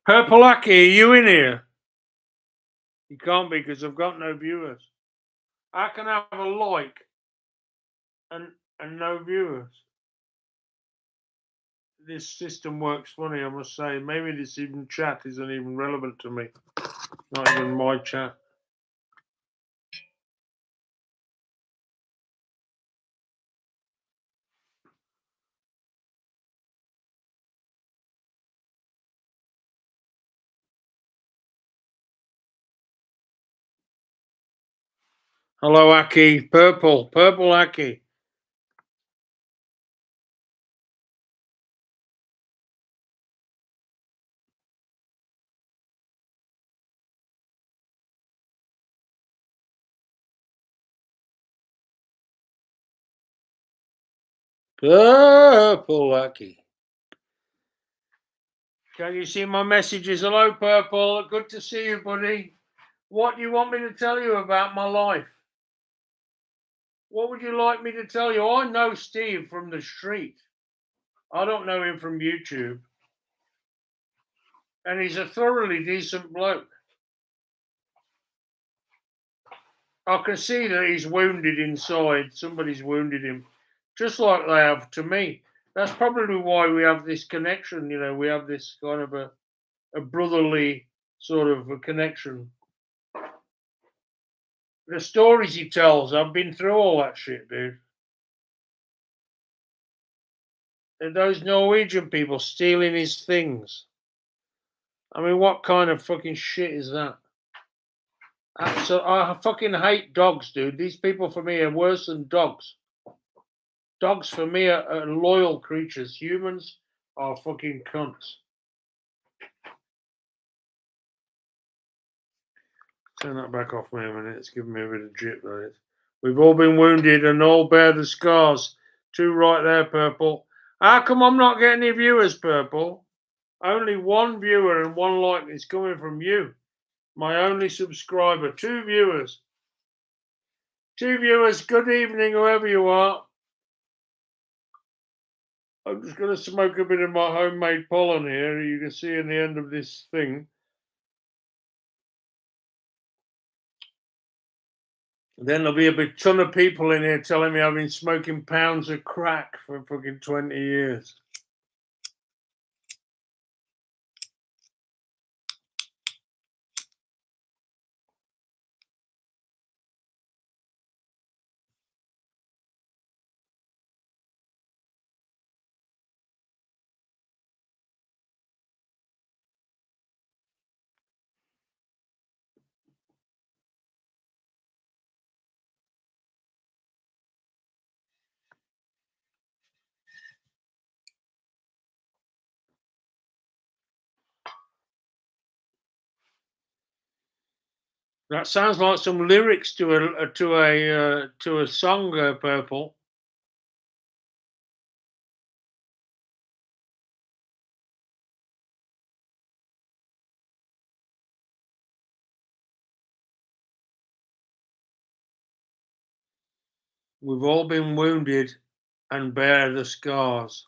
Purple Aki, are you in here? You can't be because I've got no viewers. I can have a like and no viewers. This system works funny, I must say. Maybe this even chat isn't even relevant to me. Not even my chat. Hello, Aki. Purple Aki. Purple Aki. Can you see my messages? Hello, Purple. Good to see you, buddy. What do you want me to tell you about my life? What would you like me to tell you? I know Steve from the street. I don't know him from YouTube. And he's a thoroughly decent bloke. I can see that he's wounded inside. Somebody's wounded him, just like they have to me. That's probably why we have this connection. You know, we have this kind of a brotherly sort of a connection. The stories he tells, I've been through all that shit, dude. And those Norwegian people stealing his things. I mean, what kind of fucking shit is that? So I fucking hate dogs, dude. These people for me are worse than dogs. Dogs for me are loyal creatures. Humans are fucking cunts. Turn that back off me a minute. It's giving me a bit of jip, though. We've all been wounded and all bear the scars. Two right there, Purple. How come I'm not getting any viewers, Purple? Only one viewer and one like is coming from you. My only subscriber. Two viewers. Two viewers. Good evening, whoever you are. I'm just going to smoke a bit of my homemade pollen here. You can see in the end of this thing. Then there'll be a big ton of people in here telling me I've been smoking pounds of crack for fucking 20 years. That sounds like some lyrics to a song, Purple. We've all been wounded and bear the scars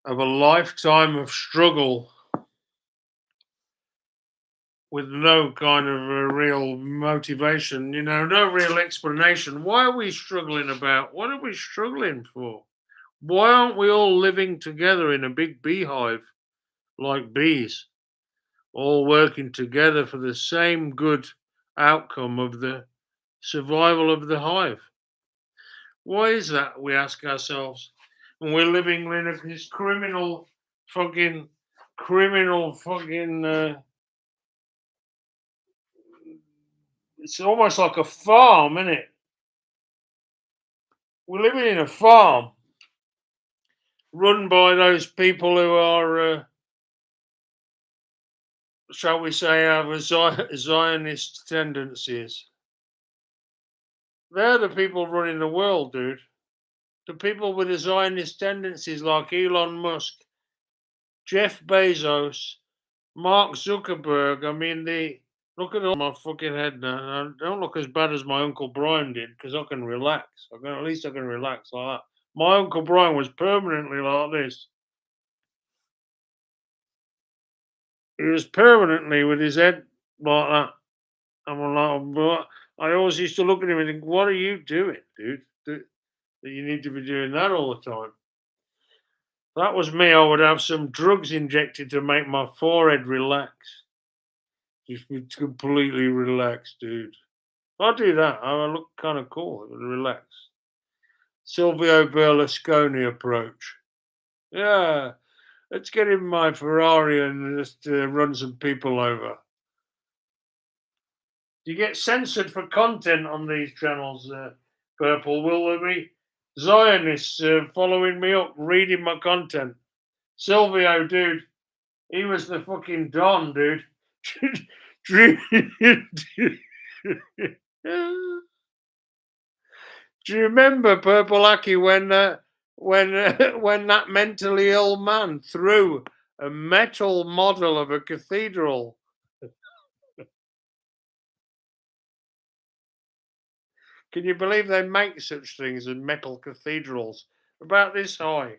of a lifetime of struggle with no kind of a real motivation, you know, no real explanation. Why are we struggling about? What are we struggling for? Why aren't we all living together in a big beehive like bees, all working together for the same good outcome of the survival of the hive? Why is that, we ask ourselves? And we're living in this criminal fucking it's almost like a farm, isn't it? We're living in a farm run by those people who are, shall we say, have Zionist tendencies. They're the people running the world, dude. The people with the Zionist tendencies like Elon Musk, Jeff Bezos, Mark Zuckerberg. I mean, look at all my fucking head now. I don't look as bad as my Uncle Brian did because I can relax. At least I can relax like that. My Uncle Brian was permanently like this. He was permanently with his head like that. I'm like, but I always used to look at him and think, what are you doing, dude? That you need to be doing that all the time. If that was me, I would have some drugs injected to make my forehead relax. Just be completely relaxed, dude. If I do that, I would look kind of cool. It would relax. Silvio Berlusconi approach. Yeah, let's get in my Ferrari and just run some people over. Do you get censored for content on these channels, Purple? Will there be Zionists following me up, reading my content? Silvio, dude, he was the fucking Don, dude. Do you remember Purple Aki when that mentally ill man threw a metal model of a cathedral? Can you believe they make such things as metal cathedrals about this high?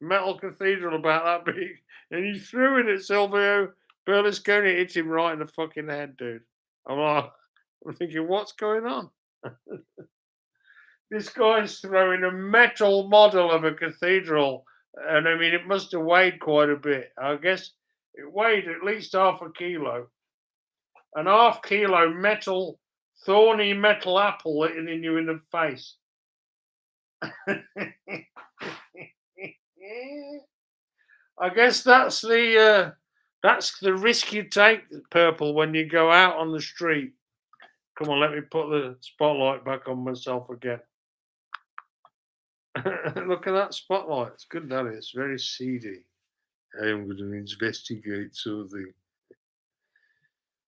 Metal cathedral about that big, and he threw it at Silvio Berlusconi, hit him right in the fucking head, dude. I'm thinking, what's going on? This guy's throwing a metal model of a cathedral, and I mean, it must have weighed quite a bit. I guess it weighed at least half a kilo. An half kilo metal, thorny metal apple hitting you in the face. I guess that's the risk you take, Purple, when you go out on the street. Come on, let me put the spotlight back on myself again. Look at that spotlight. It's good, that is. Very seedy. I am going to investigate something.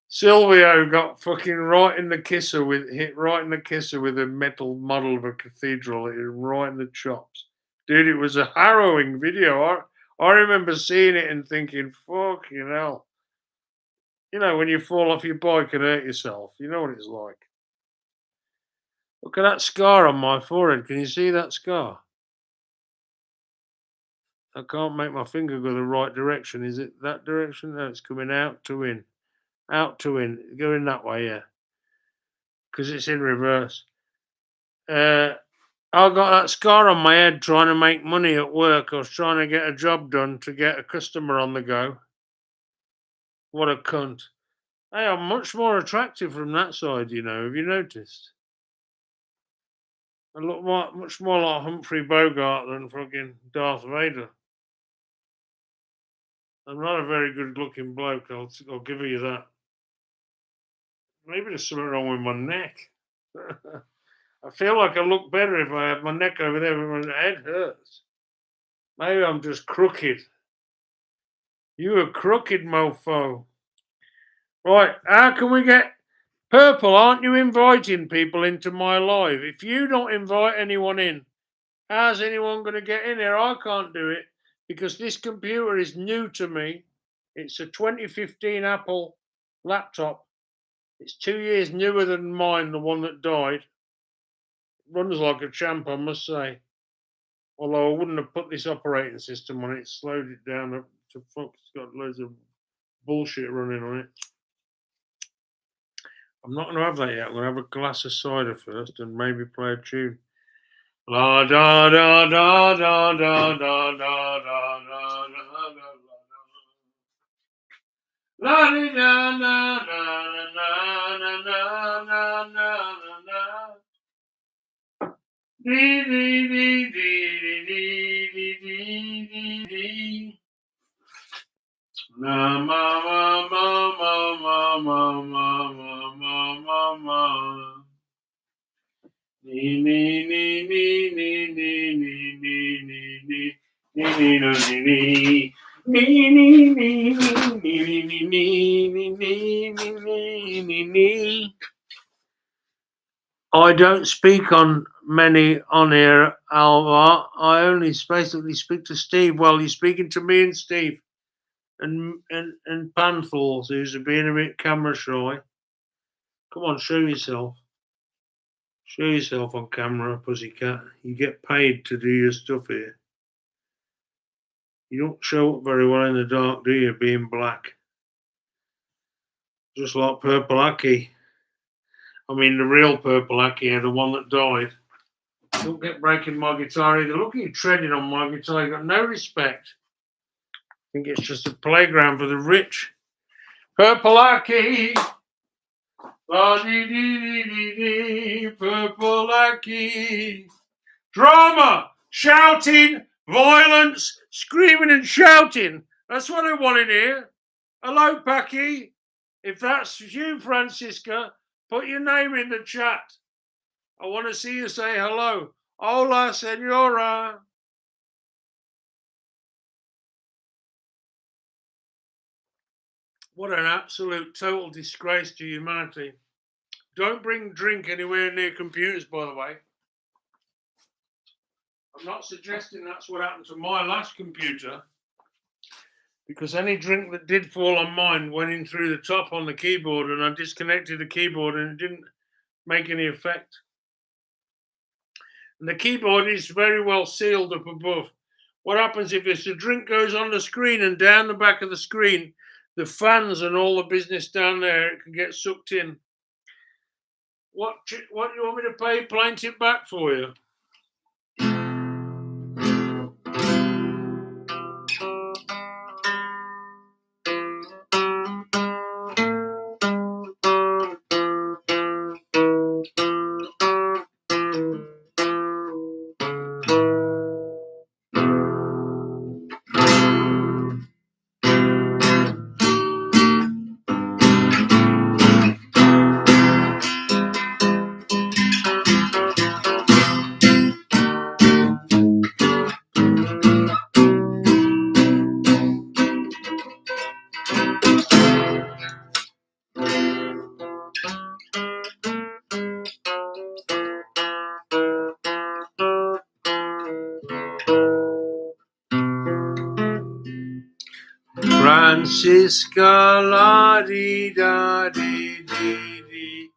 Silvio got fucking right in the kisser with a metal model of a cathedral, right in the chops. Dude, it was a harrowing video. I remember seeing it and thinking, fucking hell. You know, when you fall off your bike and hurt yourself, you know what it's like. Look at that scar on my forehead. Can you see that scar? I can't make my finger go the right direction. Is it that direction? No, it's coming out to in. Out to in. Going that way, yeah. Because it's in reverse. I got that scar on my head trying to make money at work. I was trying to get a job done to get a customer on the go. What a cunt. Hey, I'm much more attractive from that side, you know. Have you noticed? I look much more like Humphrey Bogart than fucking Darth Vader. I'm not a very good looking bloke, I'll give you that. Maybe there's something wrong with my neck. I feel like I look better if I have my neck over there, but my head hurts. Maybe I'm just crooked. You a crooked mofo. Right, how can we get Purple? Aren't you inviting people into my live? If you don't invite anyone in, how's anyone going to get in here? I can't do it because this computer is new to me. It's a 2015 Apple laptop. It's 2 years newer than mine, the one that died. It runs like a champ, I must say. Although I wouldn't have put this operating system on it, slowed it down to fuck. It's got loads of bullshit running on it. I'm not going to have that yet. I'm going to have a glass of cider first and maybe play a tune. La da da da da da da da da da da da. La di da da da da da da da da da. Dee dee dee dee dee dee dee dee dee. Na ma ma ma ma ma ma ma ma ma ma. Nee nee nee nee nee nee nee nee nee nee nee nee. I don't speak on many on here, Alva. I only basically speak to Steve. Well, you're speaking to me and Steve and Panthals, who's being a bit camera shy. Come on, show yourself. Show yourself on camera, pussycat. You get paid to do your stuff here. You don't show up very well in the dark, do you, being black? just like Purple Aki. I mean, the real Purple Aki, the one that died. Don't get breaking my guitar either. Look at you treading on my guitar. You got no respect. I think it's just a playground for the rich. Purple Aki. Purple Aki. Drama, shouting, violence, screaming and shouting. That's what I want in here. Hello, Packy. If that's you, Francisca, put your name in the chat. I want to see you say hello. Hola, senora. What an absolute total disgrace to humanity. Don't bring drink anywhere near computers, by the way. I'm not suggesting that's what happened to my last computer, because any drink that did fall on mine went in through the top on the keyboard, and I disconnected the keyboard and it didn't make any effect. And the keyboard is very well sealed up above. What happens if the drink goes on the screen and down the back of the screen, the fans and all the business down there, it can get sucked in. What do you want me to pay plaintiff back for you? Francisca la di da di di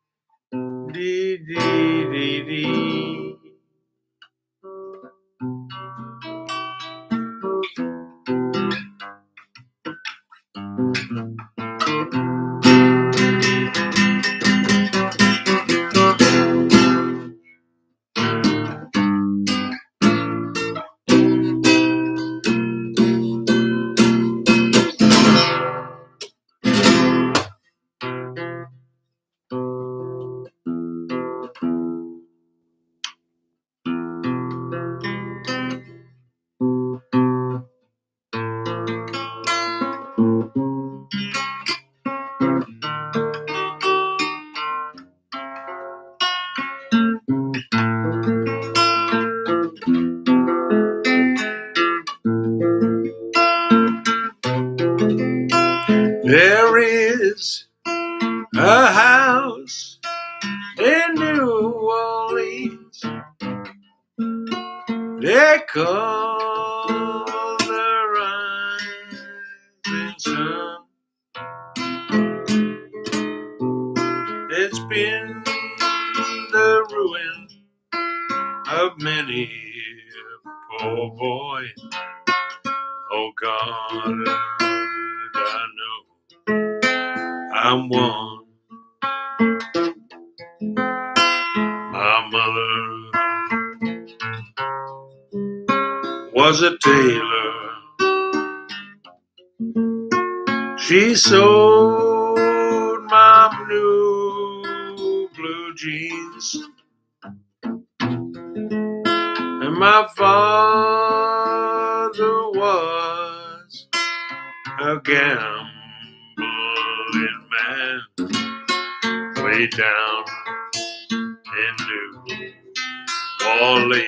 di di di di. There is a house in New Orleans. They call the rising sun. It's been the ruin of many a poor boy. Oh God, I know I'm one. My mother was a tailor. She sewed my new blue jeans, and my father was a gambling man way down in New Orleans.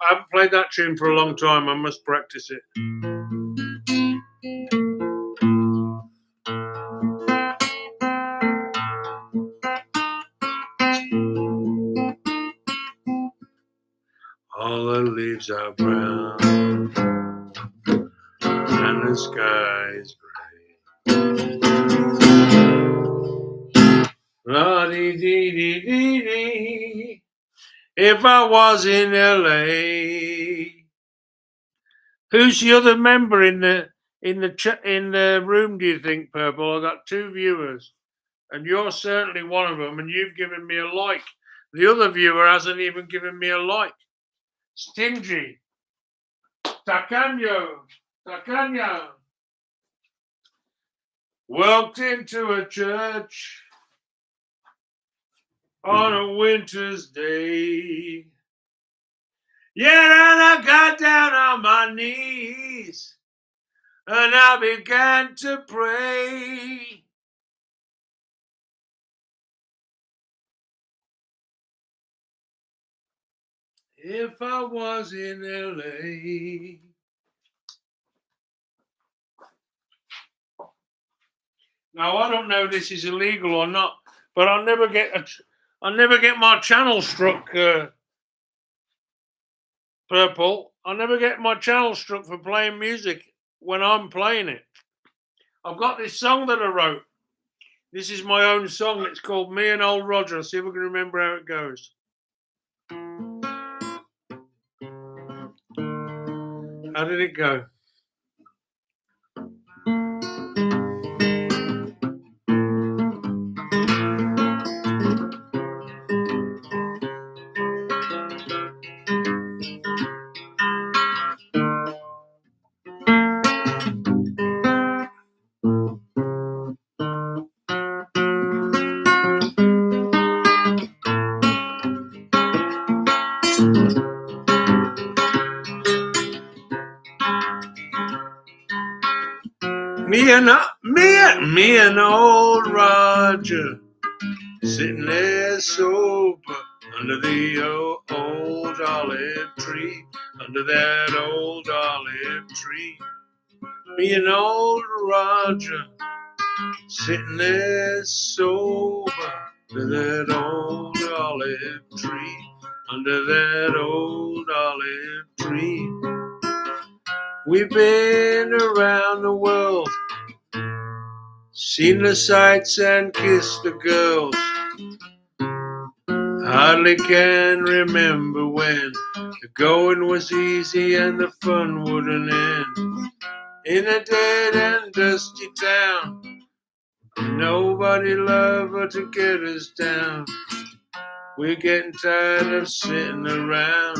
I haven't played that tune for a long time. I must practice it. All the leaves are brown and the sky is gray. La-dee-dee-dee-dee-dee. If I was in LA. Who's the other member in the in the room? Do you think, Purple? I've got 2 viewers, and you're certainly one of them. And you've given me a like. The other viewer hasn't even given me a like. Stingy, tacaño, tacaña. Walked into a church on a winter's day. Yeah, and I got down on my knees and I began to pray. If I was in LA. Now I don't know if this is illegal or not, but I'll never get my channel struck, Purple. I'll never get my channel struck for playing music when I'm playing it. I've got this song that I wrote. This is my own song. It's called Me and Old Roger. I'll see if I can remember how it goes. How did it go? Me and old Roger sitting there sober under the old olive tree, under that old olive tree. Me and old Roger sitting there sober under that old olive tree, under that old olive tree. We've been around the world, seen the sights and kissed the girls. Hardly can remember when the going was easy and the fun wouldn't end. In a dead and dusty town, nobody loved her to get us down. We're getting tired of sitting around,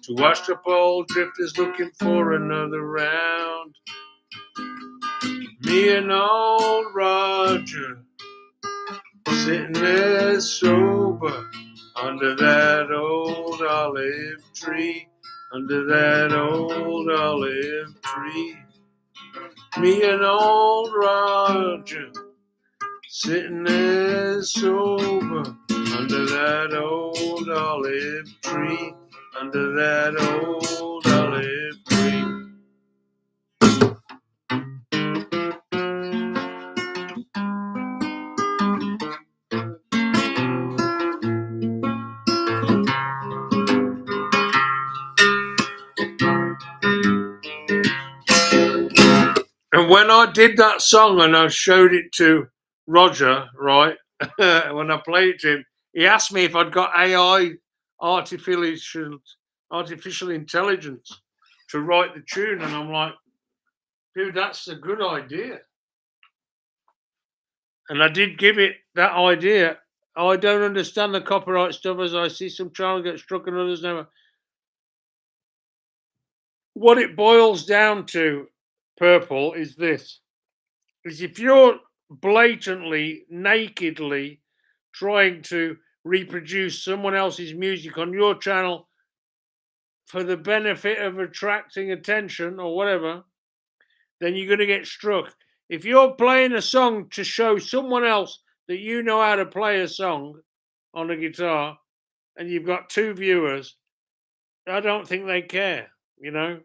two washed up old drifters looking for another round. Me and old Roger sitting there sober under that old olive tree, under that old olive tree. Me and old Roger sitting there sober under that old olive tree, under that old olive tree. And when I did that song and I showed it to Roger, right, when I played it to him, he asked me if I'd got AI, artificial intelligence, to write the tune. And I'm like, dude, that's a good idea. And I did give it that idea. I don't understand the copyright stuff, as I see some child get struck and others never. What it boils down to, Purple, is this. Is if you're blatantly, nakedly trying to reproduce someone else's music on your channel for the benefit of attracting attention or whatever, then you're going to get struck. If you're playing a song to show someone else that you know how to play a song on a guitar and you've got 2 viewers, I don't think they care, you know.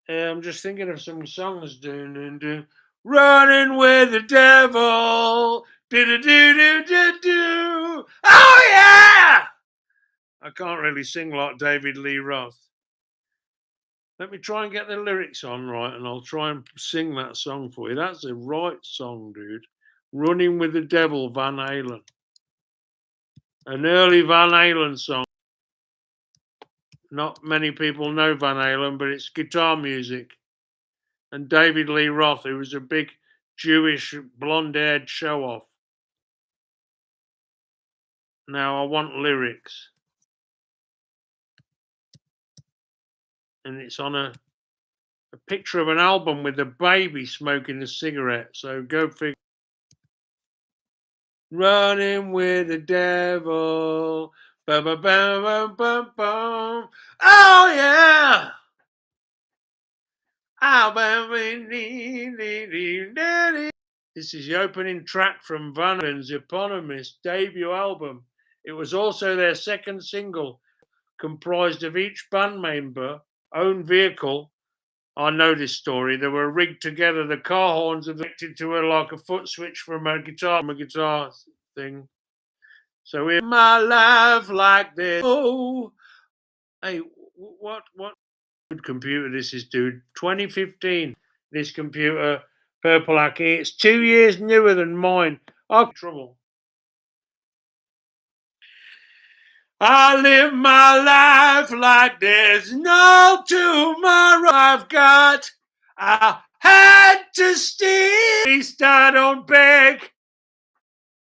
I'm just thinking of some songs. Running with the devil. Do. Oh, yeah! I can't really sing like David Lee Roth. Let me try and get the lyrics on right, and I'll try and sing that song for you. That's the right song, dude. Running with the Devil, Van Halen. An early Van Halen song. Not many people know Van Halen, but it's guitar music. And David Lee Roth, who was a big Jewish blonde-haired show-off. Now I want lyrics. And it's on a picture of an album with a baby smoking a cigarette. So go figure. Running with the devil. Ba ba ba ba ba ba. Oh yeah. This is the opening track from Van Halen's eponymous debut album. It was also their second single, comprised of each band member own vehicle. I know this story. They were rigged together. The car horns are connected to her like a foot switch from a guitar thing. So in my life like this. Oh, hey, what good computer this is, dude? 2015. This computer, Purple Aki. It's 2 years newer than mine. I'm in trouble. I live my life like there's no tomorrow. I've got. I had to steal. At least I don't beg.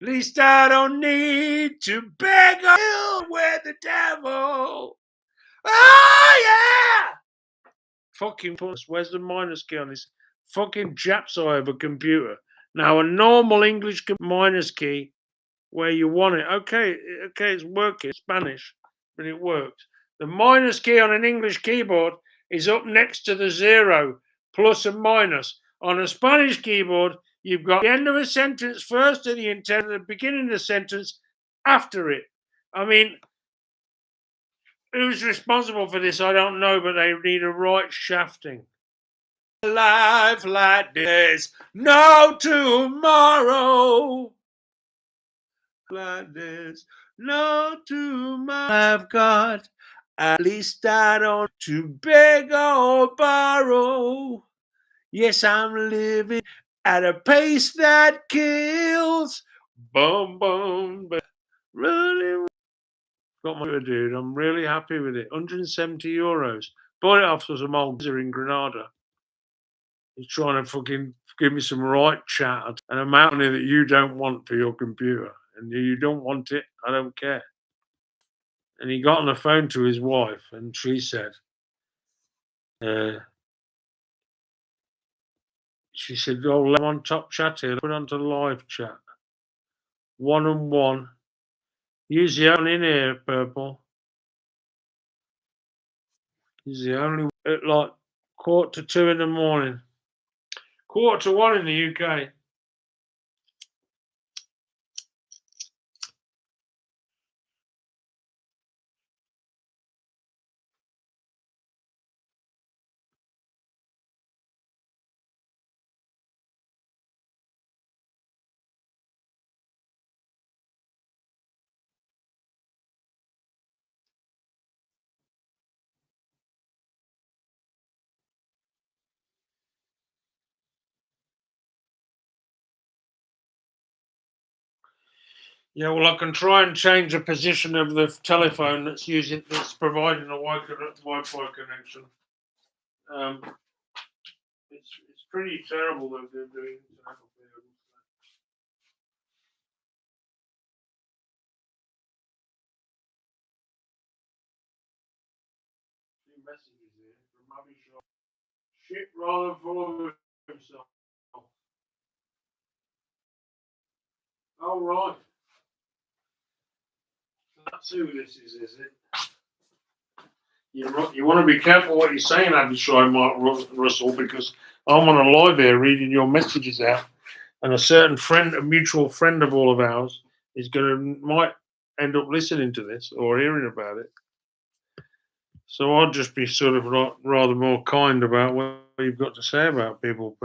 At least I don't need to beg with the devil. Oh yeah! Fucking puss. Where's the minus key on this fucking Japs of a computer? Now a normal English minus key where you want it. Okay, it's working. Spanish, but it works. The minus key on an English keyboard is up next to the 0, plus and minus. On a Spanish keyboard, you've got the end of a sentence first and the intent at the beginning of the sentence after it. I mean, who's responsible for this? I don't know, but they need a right shafting. Life like this, no tomorrow. Like this, no tomorrow. I've got. At least I don't to beg or borrow. Yes, I'm living at a pace that kills. Boom, boom, but running. Got my dude. I'm really happy with it. €170. Bought it off some old geezer in Granada. He's trying to fucking give me some right chat and a money that you don't want for your computer. And you don't want it, I don't care. And he got on the phone to his wife and she said, oh, let him on top chat here. Put on to live chat. 1-on-1. Use the only in here, Purple. He's the only at like 1:45 in the morning. 1:45 in the UK. Yeah, well, I can try and change the position of the telephone that's providing a Wi-Fi connection. It's pretty terrible that they're doing. Messages here from Abby Shaw. Shit rather full of himself. Oh, right. That's who this is it? You want to be careful what you're saying, Abby Shaw, Mark Russell, because I'm on a live here reading your messages out, and a certain friend, a mutual friend of all of ours, might end up listening to this or hearing about it. So I'd just be sort of rather more kind about what you've got to say about people.